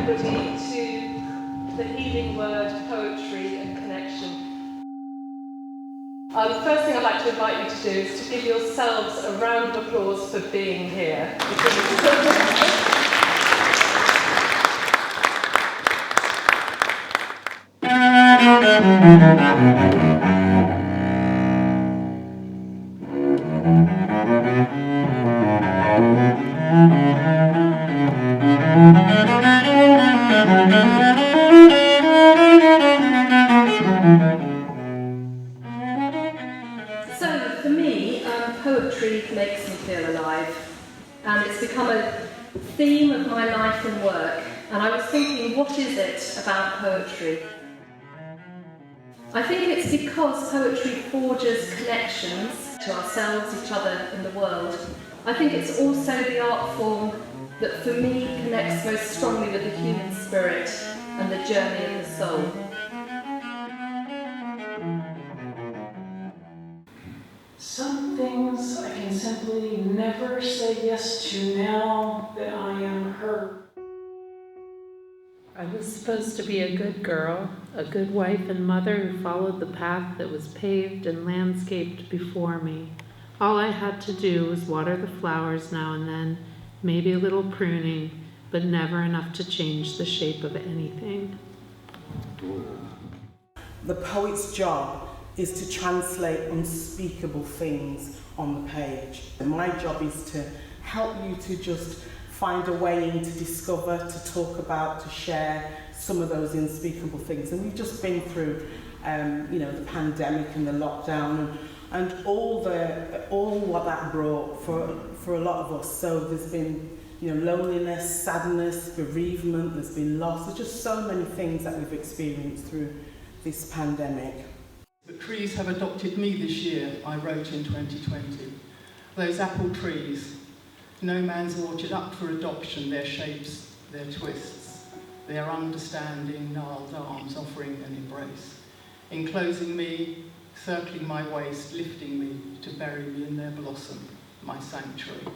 everybody to the healing word, poetry and connection. The first thing I'd like to invite you to do is to give yourselves a round of applause for being here. So, for me, poetry makes me feel alive, and it's become a theme of my life and work. And I was thinking, what is it about poetry? I think it's because poetry forges connections to ourselves, each other, and the world. I think it's also the art form that, for me, connects most strongly with the human spirit and the journey of the soul. Some things I can simply never say yes to now that I am her. I was supposed to be a good girl, a good wife and mother who followed the path that was paved and landscaped before me. All I had to do was water the flowers now and then, maybe a little pruning, but never enough to change the shape of anything. The poet's job is to translate unspeakable things on the page. And my job is to help you to just find a way in to discover, to talk about, to share some of those unspeakable things. And we've just been through, the pandemic and the lockdown and all what that brought for a lot of us. So there's been, loneliness, sadness, bereavement. There's been loss. There's just so many things that we've experienced through this pandemic. The trees have adopted me this year, I wrote in 2020. Those apple trees, no man's orchard up for adoption, their shapes, their twists, their understanding, gnarled arms offering an embrace, enclosing me, circling my waist, lifting me to bury me in their blossom, my sanctuary,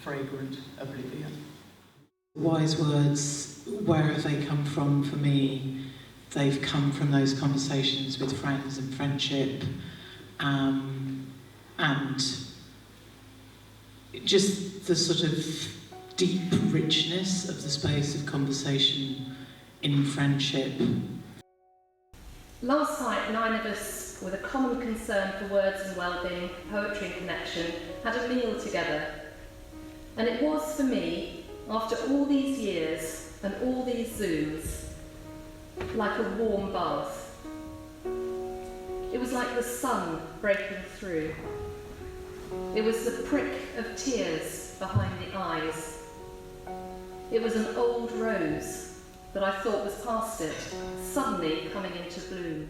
fragrant oblivion. Wise words, where have they come from for me? They've come from those conversations with friends and friendship, and just the sort of deep richness of the space of conversation in friendship. Last night, 9 of us, with a common concern for words and well-being, poetry and connection, had a meal together. And it was, for me, after all these years and all these Zooms, like a warm bath. It was like the sun breaking through. It was the prick of tears behind the eyes. It was an old rose that I thought was past it, suddenly coming into bloom.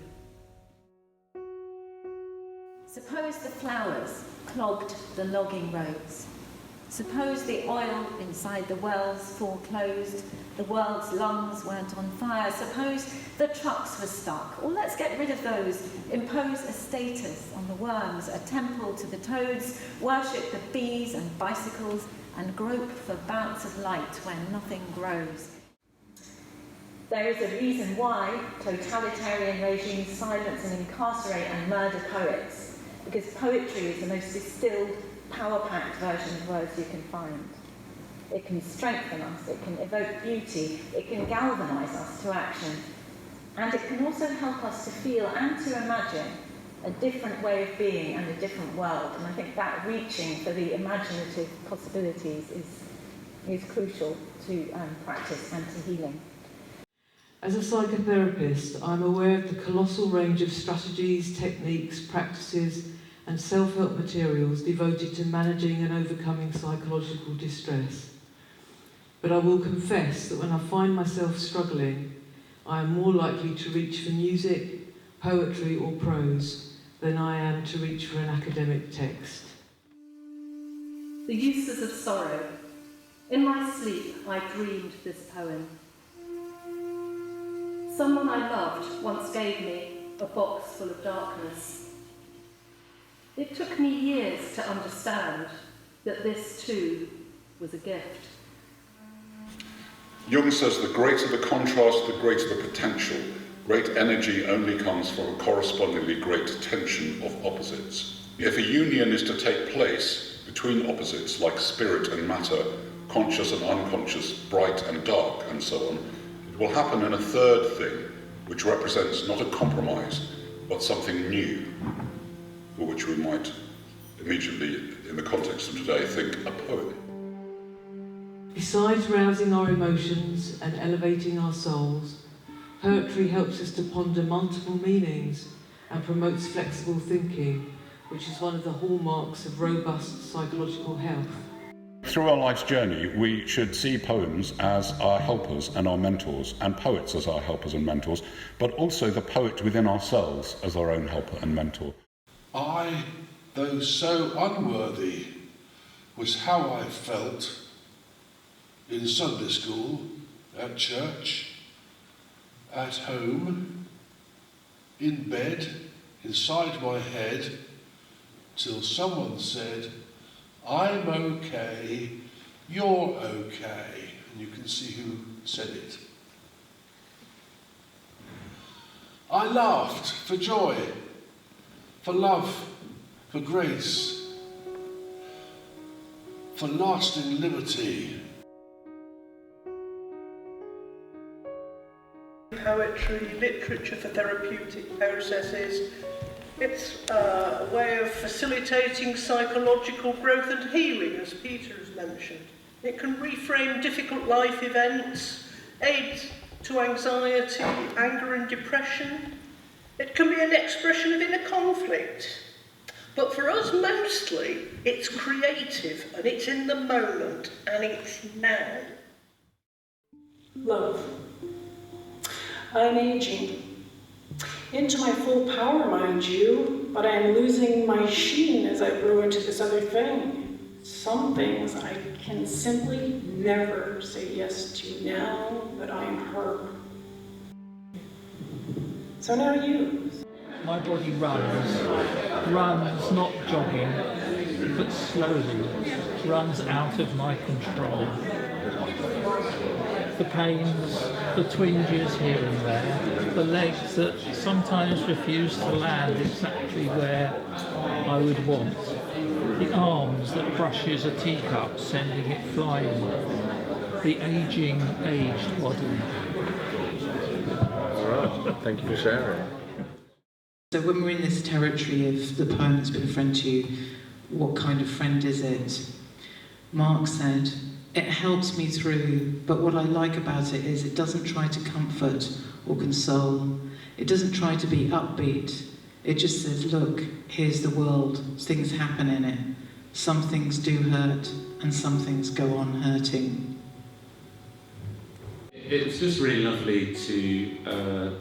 Suppose the flowers clogged the logging roads. Suppose the oil inside the wells foreclosed, the world's lungs weren't on fire. Suppose the trucks were stuck. Or let's get rid of those, impose a status on the worms, a temple to the toads, worship the bees and bicycles, and grope for bouts of light where nothing grows. There is a reason why totalitarian regimes silence and incarcerate and murder poets, because poetry is the most distilled, power-packed version of words you can find. It can strengthen us, it can evoke beauty, it can galvanise us to action, and it can also help us to feel and to imagine a different way of being and a different world. And I think that reaching for the imaginative possibilities is crucial to practice and to healing. As a psychotherapist, I'm aware of the colossal range of strategies, techniques, practices, and self-help materials devoted to managing and overcoming psychological distress. But I will confess that when I find myself struggling, I am more likely to reach for music, poetry or prose than I am to reach for an academic text. The uses of sorrow. In my sleep, I dreamed this poem. Someone I loved once gave me a box full of darkness. It took me years to understand that this too was a gift. Jung says the greater the contrast, the greater the potential. Great energy only comes from a correspondingly great tension of opposites. If a union is to take place between opposites like spirit and matter, conscious and unconscious, bright and dark, and so on, it will happen in a third thing, which represents not a compromise, but something new, for which we might immediately, in the context of today, think a poem. Besides rousing our emotions and elevating our souls, poetry helps us to ponder multiple meanings and promotes flexible thinking, which is one of the hallmarks of robust psychological health. Through our life's journey, we should see poems as our helpers and our mentors, and poets as our helpers and mentors, but also the poet within ourselves as our own helper and mentor. I, though so unworthy, was how I felt in Sunday school, at church, at home, in bed, inside my head, till someone said, "I'm okay, you're okay," and you can see who said it. I laughed for joy, for love, for grace, for lasting liberty. Poetry, literature for therapeutic processes. It's a way of facilitating psychological growth and healing, as Peter has mentioned. It can reframe difficult life events, aid to anxiety, anger and depression. It can be an expression of inner conflict. But for us mostly, it's creative and it's in the moment and it's now. Love. I'm aging. Into my full power, mind you, but I am losing my sheen as I grow into this other thing. Some things I can simply never say yes to now that I am her. So now you. My body runs not jogging, but slowly, runs out of my control. The pains, the twinges here and there, the legs that sometimes refuse to land exactly where I would want, the arms that brushes a teacup sending it flying, the aged body. All right, thank you for sharing. So when we're in this territory of the poem that's been a friend to you, what kind of friend is it? Mark said, it helps me through, but what I like about it is it doesn't try to comfort or console. It doesn't try to be upbeat. It just says, look, here's the world, things happen in it. Some things do hurt and some things go on hurting. It's just really lovely to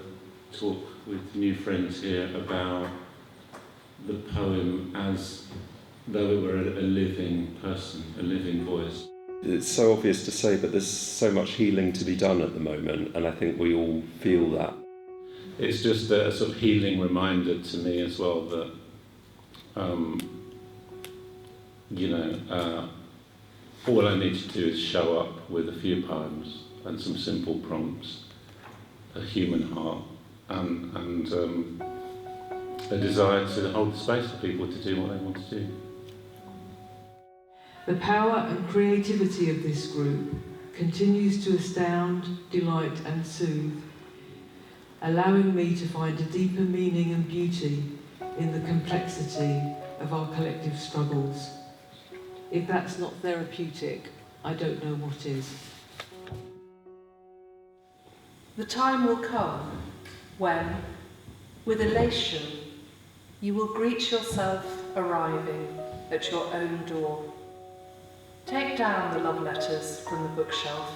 talk with new friends here about the poem as though it were a living person, a living voice. It's so obvious to say, but there's so much healing to be done at the moment, and I think we all feel that. It's just a sort of healing reminder to me as well that, all I need to do is show up with a few poems and some simple prompts, a human heart, and a desire to hold the space for people to do what they want to do. The power and creativity of this group continues to astound, delight and soothe, allowing me to find a deeper meaning and beauty in the complexity of our collective struggles. If that's not therapeutic, I don't know what is. The time will come when, with elation, you will greet yourself arriving at your own door. Take down the love letters from the bookshelf,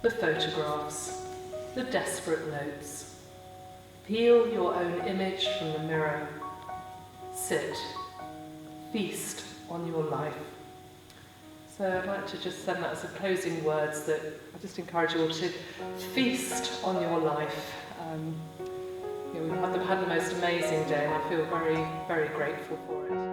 the photographs, the desperate notes. Peel your own image from the mirror. Sit, feast on your life. So I'd like to just send that as a closing words, that I just encourage you all to feast on your life. We've had the most amazing day and I feel very, very grateful for it.